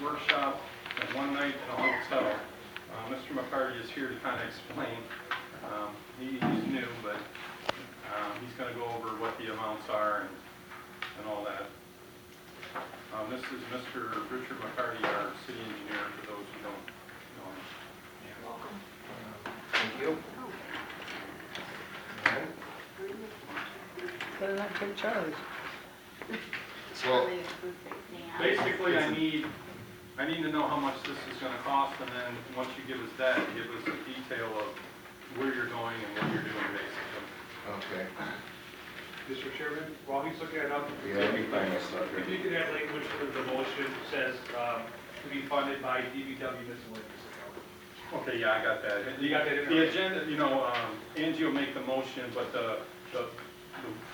workshop and one night in a hotel. Mr. McCarty is here to kind of explain. He's new, but he's going to go over what the amounts are and all that. This is Mr. Richard McCarty, our city engineer, for those who don't know him. Welcome. Thank you. Better not take Charlie's. So, Basically, I need to know how much this is going to cost, and then once you give us that, give us a detail of where you're going and what you're doing, basically. okay. Mr. Chairman, while he's looking it up, Yeah, let me find my stuff if you here. could add language for the motion that says to be funded by DBW miscellaneous account. Okay, yeah, I got that. You got that in The there? agenda, Angie will make the motion, but the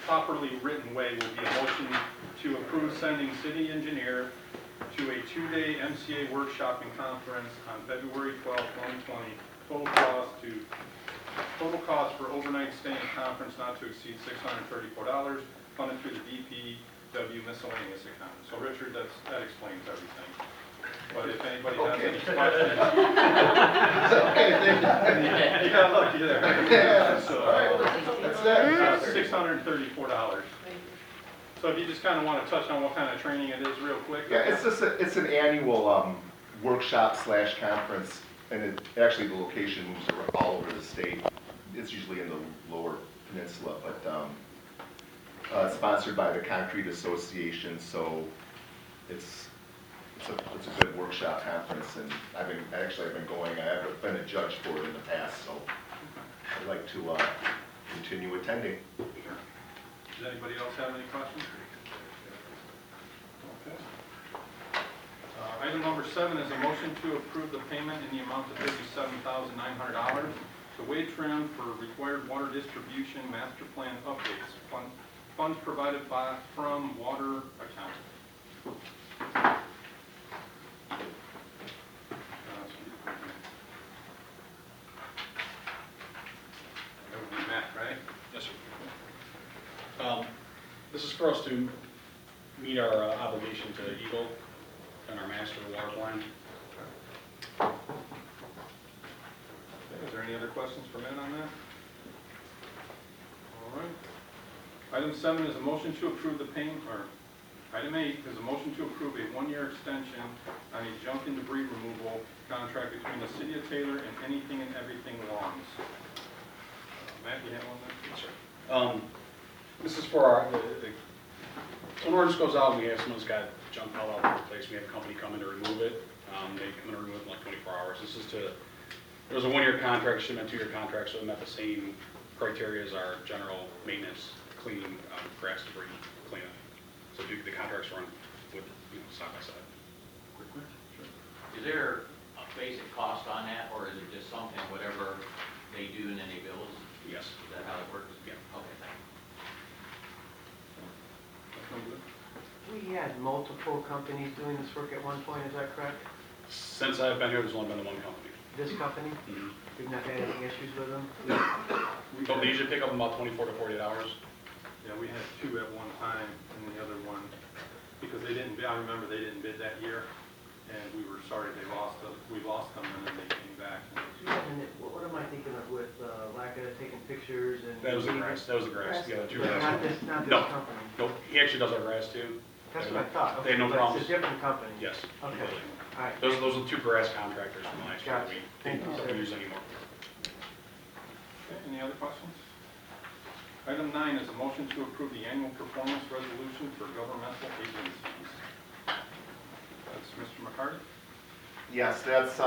properly written way will be a motion to approve sending city engineer to a 2-day MCA workshop and conference on February 12, 2020. Total cost for overnight stay and conference not to exceed $634, funded through the DPW miscellaneous account. So Richard, that explains everything. But if anybody has any questions, Okay, thank you. you got lucky there. Yeah. So, All right, that's that. $634. So if you just kind of want to touch on what kind of training it is real quick. Yeah, it's an annual workshop / conference, and actually the location moves all over the state. It's usually in the lower peninsula, but sponsored by the Concrete Association, so it's a good workshop conference, and I've been going. I've been a judge for it in the past, so I'd like to continue attending. Sure. Does anybody else have any questions? Okay. Item number 7 is a motion to approve the payment in the amount of $57,900 to Wade-Trim for required water distribution master plan updates. Funds provided from water account. That would be Matt, right? Yes, sir. This is for us to meet our obligation to Eagle and our master water plan. Okay, is there any other questions for Matt on that? All right. Item 7 is a motion to approve the payment, or item 8 is a motion to approve a 1-year extension on a junk and debris removal contract between the City of Taylor and Anything and Everything Lawns. Matt, you have one there? Yes, sir. This is for our, when orders goes out, we have someone's got junk all over the place, we have a company come in to remove it. They come in and remove it in like 24 hours. This is to, it was a 1-year contract, should have been 2-year contract, so it met the same criteria as our general maintenance, cleaning, grass debris cleanup. So the contracts run with, side by side. Quick. Sure. Is there a basic cost on that, or is it just something, whatever they do and then they bill us? Yes. Is that how it works? Yeah. Okay, thank That's no good. We had multiple companies doing this work at one point, is that correct? Since I've been here, there's only been the one company. This company? Mm-hmm. You've not had any issues with them? So they usually pick up in about 24 to 48 hours. Yeah, we had 2 at one time, and the other one, because they didn't bid, I remember they didn't bid that year, and we were sorry we lost them, and then they came back. And what am I thinking of with lack of taking pictures and? That was the grass. That was the grass. Yeah, the 2 grass. Not this No. company? Nope. He actually does our grass too. That's what I thought. They had no Okay, but problems. It's a different company? Yes. Okay, completely. all right. Those are the 2 grass contractors from last year. Gotcha. We Thank you, don't sir. use anymore. Okay, any other questions? Item 9 is a motion to approve the annual performance resolution for governmental agencies. That's Mr. McCarty? Yes, that's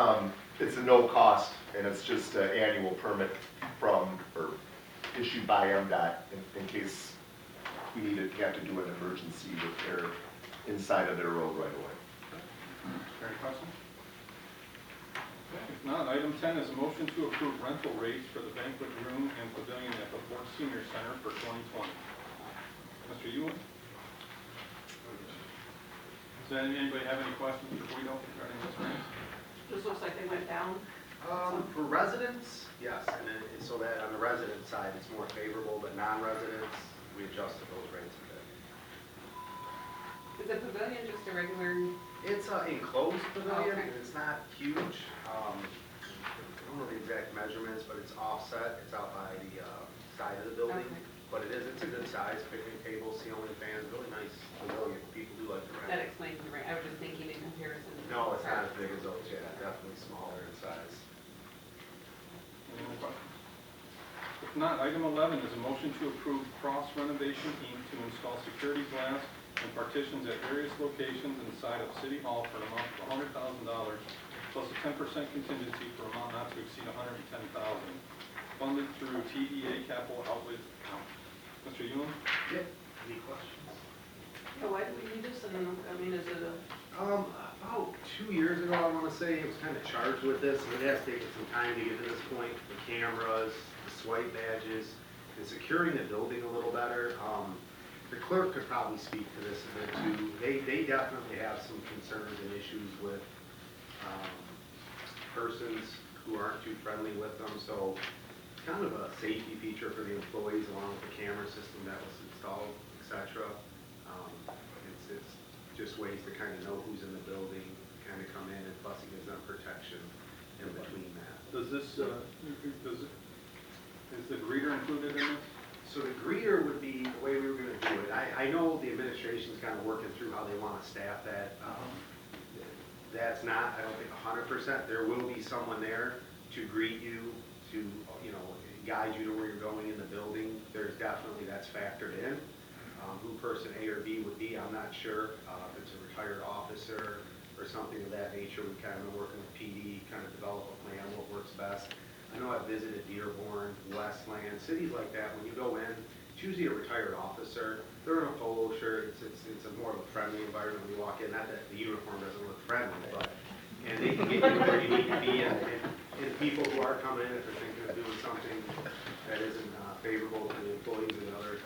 it's a no cost, and it's just an annual permit from or issued by MDOT in case we have to do an emergency repair inside of their road right away. Any questions? Okay, if not, item 10 is a motion to approve rental rates for the banquet room and pavilion at the Fort Senior Center for 2020. Mr. Ewan? Does anybody have any questions before we go regarding this grant? This looks like they went down. For residents, yes, and so that on the resident side, it's more favorable, but non-residents, we adjusted those rates a bit. Is the pavilion just a regular It's an enclosed pavilion, Okay. and it's not huge. I don't know the exact measurements, but it's offset. It's out by the side of the building. Okay. But it's a good size, picnic table, ceiling fans, really nice pavilion. People do like to That rent it. explains the rate. I was just thinking in comparison. No, it's not as big as those, yeah, definitely smaller in size. Any more questions? If not, item 11 is a motion to approve Cross Renovation Inc. to install security glass and partitions at various locations inside of City Hall for an amount of $100,000 plus a 10% contingency for an amount not to exceed $110,000, funded through TEA capital outlay account. Mr. Yulin? Yep. Any questions? Yeah, why do we need this? And, I mean, is it a, About 2 years ago, I want to say, it was kind of charged with this, and it has taken some time to get to this point. The cameras, the swipe badges, and securing the building a little better. The clerk could probably speak to this a bit too. They definitely have some concerns and issues with persons who aren't too friendly with them, so kind of a safety feature for the employees along with the camera system that was installed, etc. It's just ways to kind of know who's in the building, kind of come in, and plus it gives them protection in between that. Does this, is the greeter included in this? So the greeter would be the way we were gonna do it. I know the administration's kind of working through how they wanna staff that. That's not, I don't think 100%. There will be someone there to greet you, to, you know, guide you to where you're going in the building. There's definitely, that's factored in. Who person A or B would be, I'm not sure. If it's a retired officer or something of that nature, we kind of been working with PD, kind of develop a plan, what works best. I know I've visited Dearborn, Westland, cities like that. When you go in, it's usually a retired officer. They're in a polo shirt. It's a more of a friendly environment when you walk in. Not that the uniform doesn't look friendly, but, and they can get you where you need to be. And people who are coming in, if they're thinking of doing something that isn't favorable to the employees and other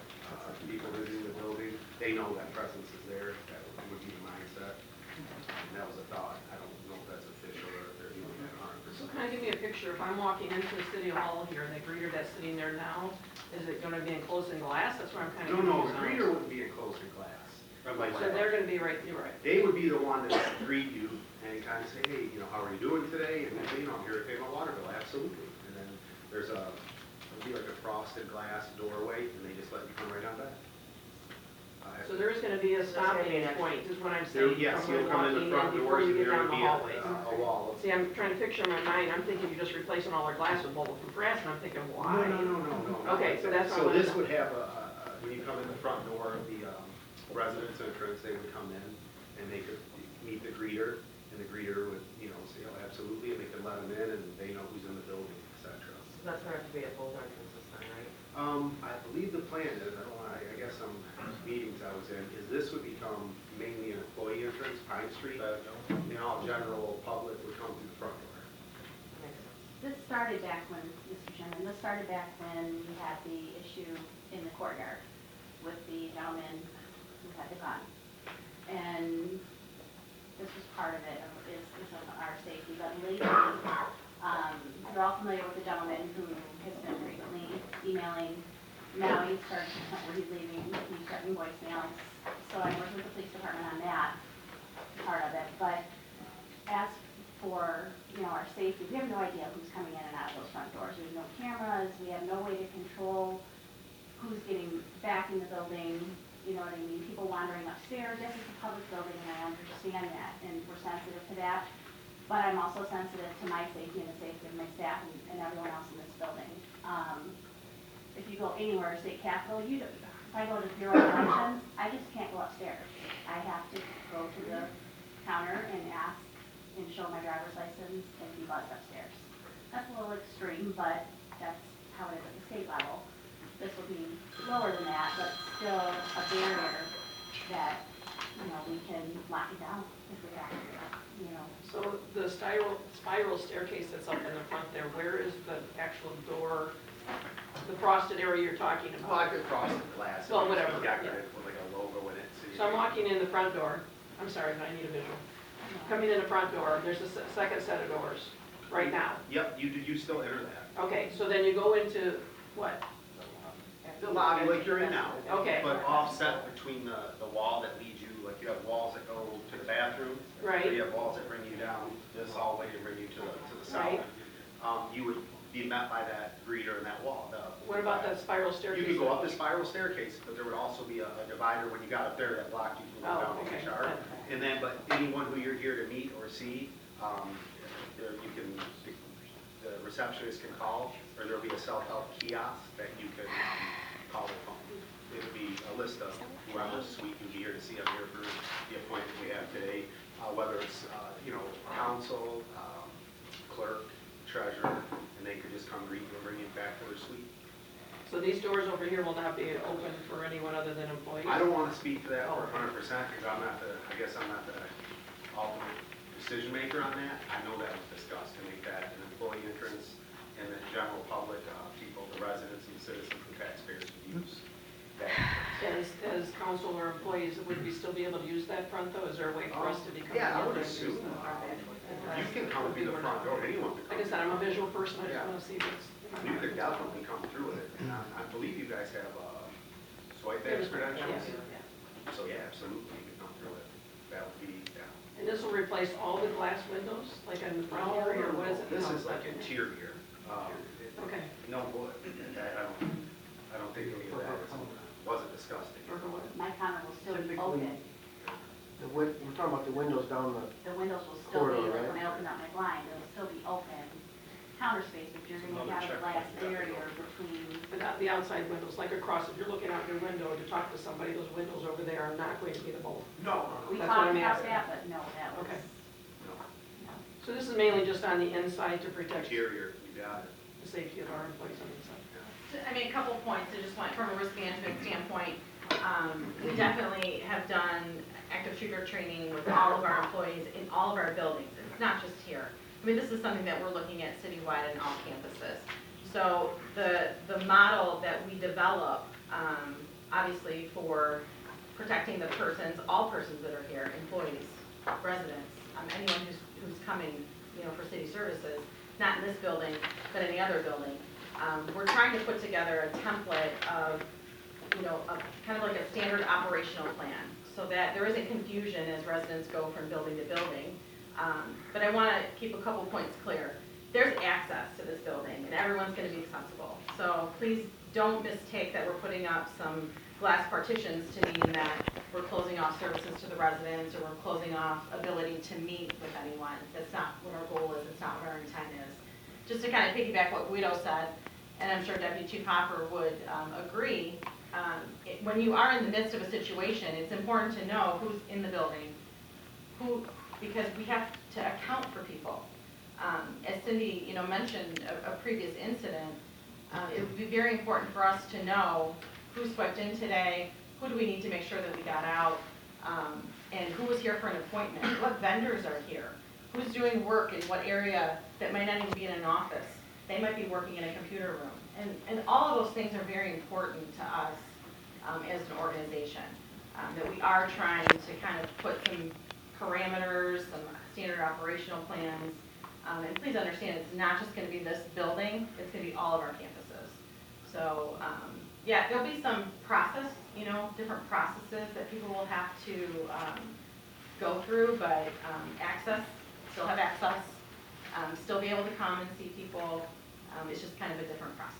people visiting the building, they know that presence is there. That would be the mindset. And that was a thought. I don't know if that's official or if they're doing that 100%. so kind of give me a picture. If I'm walking into the City Hall here and the greeter that's sitting there now, is it gonna be enclosed in glass? That's where I'm kind of No, confused the on. greeter wouldn't be enclosed in glass. So they're gonna be right, you're right. They would be the one to greet you and kind of say, hey, you know, how are you doing today? And then, you know, I'm here to pay my water bill, absolutely. And then there's it'll be like a frosted glass doorway, and they just let you come right on back. So there is gonna be a stopping point, is what I'm saying. Yes, from you'll come in the walking front before doors, you and get there down would the be hallway. a wall. See, I'm trying to picture in my mind, I'm thinking you're just replacing all our glass with bulletproof glass, and I'm thinking, why? No. Okay, so that's So what I this wanted would have when you come in the front door of the residence entrance, they would come in and they could meet the greeter, and the greeter would, you know, say, oh, absolutely, and they could let them in, and they know who's in the building, etc. So that's going to have to be a full entrance this time, right? I believe the plan is, I guess some meetings I was in, is this would become mainly an employee entrance, Pine Street. You know, general public would come through the front door. Makes sense. This started back when, Mr. Chairman, this started back when we had the issue in the courtyard with the gentleman who had the gun. And this was part of it, is of our safety. But lately, you're all familiar with the gentleman who has been frequently emailing. Now he's started to the point where he's leaving, he's starting voicemails. So I'm working with the police department on that part of it. But as for, you know, our safety, we have no idea who's coming in and out of those front doors. We have no cameras, we have no way to control who's getting back in the building, you know what I mean? People wandering upstairs. This is a public building, and I understand that, and we're sensitive to that. But I'm also sensitive to my safety and the safety of my staff and everyone else in this building. If you go anywhere, state capitol, if I go to Bureau of Elections, I just can't go upstairs. I have to go to the counter and ask and show my driver's license and be buzzed upstairs. That's a little extreme, but that's how it is at the state level. This will be lower than that, but still a barrier that, you know, we can lock it down if we have to, you know. So the spiral staircase that's up in the front there, where is the actual door, the frosted area you're talking Well, I about? could cross the glass. Well, whatever, Decorated with like a logo in it. So I'm walking in the front door. I'm sorry, but I need a visual. Coming in the front door, there's a second set of doors right now. Yep, you still enter that. Okay, so then you go into what? The lobby like you're in now. Okay. But offset between the wall that leads you, like you have walls that go to the bathroom. Right. So you have walls that bring you down this hallway and bring you to the south. Right. You would be met by that greeter and that wall. What about that spiral staircase? You could go up the spiral staircase, but there would also be a divider when you got up there that blocked you from going down to the shower. And then, but anyone who you're here to meet or see, you can, the receptionist can call, or there'll be a self-help kiosk that you can call the phone. It'll be a list of whoever's suite you'll be here to see. I'm here for the appointment we have today, whether it's, council, clerk, treasurer, and they could just come greet you and bring you back to their suite. So these doors over here will not be open for anyone other than employees? I don't want to speak to that for 100% because I'm not the, I guess I'm not the ultimate decision maker on that. I know that was discussed to make that an employee entrance and the general public, people, the residents and citizens and taxpayers to use that entrance. As council or employees, would we still be able to use that front though? Is there a way for us to become? Yeah, I would assume. You can come through the front door, anyone can come. Like I said, I'm a visual person, I just Yeah. want to see what's. You could definitely come through with it. And I believe you guys have swipe badge credentials. Yeah. So yeah, absolutely, you could come through it. That would be, yeah. And this will replace all the glass windows, like in the front area, or what is it? This No, is like interior. Okay. No wood. I don't think any of that wasn't discussed. Or what? My comment will still be Typically- open. We're talking about the windows down The windows will still be, Corridor, like right? when I open up my blind, it'll still be open. Counter space, but you're gonna have a glass barrier between. But not the outside windows, like across, if you're looking out your window to talk to somebody, those windows over there are not going to be the bulb. No, We That's talked what I'm about asking. that, but no, that was, Okay. no. no. So this is mainly just on the inside to protect the Interior, you got it. safety of our employees on the inside. I mean, a couple of points, I just want, from a risk management standpoint, we definitely have done active shooter training with all of our employees in all of our buildings. It's not just here. I mean, this is something that we're looking at citywide in all campuses. So the model that we develop, obviously for protecting the persons, all persons that are here, employees, residents, anyone who's coming, for city services, not in this building, but any other building. We're trying to put together a template of, kind of like a standard operational plan, so that there isn't confusion as residents go from building to building. But I want to keep a couple points clear. There's access to this building, and everyone's going to be accessible. So please don't mistake that we're putting up some glass partitions to mean that we're closing off services to the residents, or we're closing off ability to meet with anyone. That's not what our goal is. It's not what our intent is. Just to kind of piggyback what Guido said, and I'm sure Deputy Chief Hopper would agree, when you are in the midst of a situation, it's important to know who's in the building, because we have to account for people. As Cindy, mentioned a previous incident, it would be very important for us to know who swiped in today, who do we need to make sure that we got out, and who was here for an appointment, what vendors are here, who's doing work in what area that might not even be in an office. They might be working in a computer room. And all of those things are very important to us as an organization, that we are trying to kind of put some parameters, some standard operational plans. And please understand, it's not just going to be this building, it's going to be all of our campuses. So, yeah, there'll be some process, different processes that people will have to go through, but still have access, still be able to come and see people. It's just kind of a different process.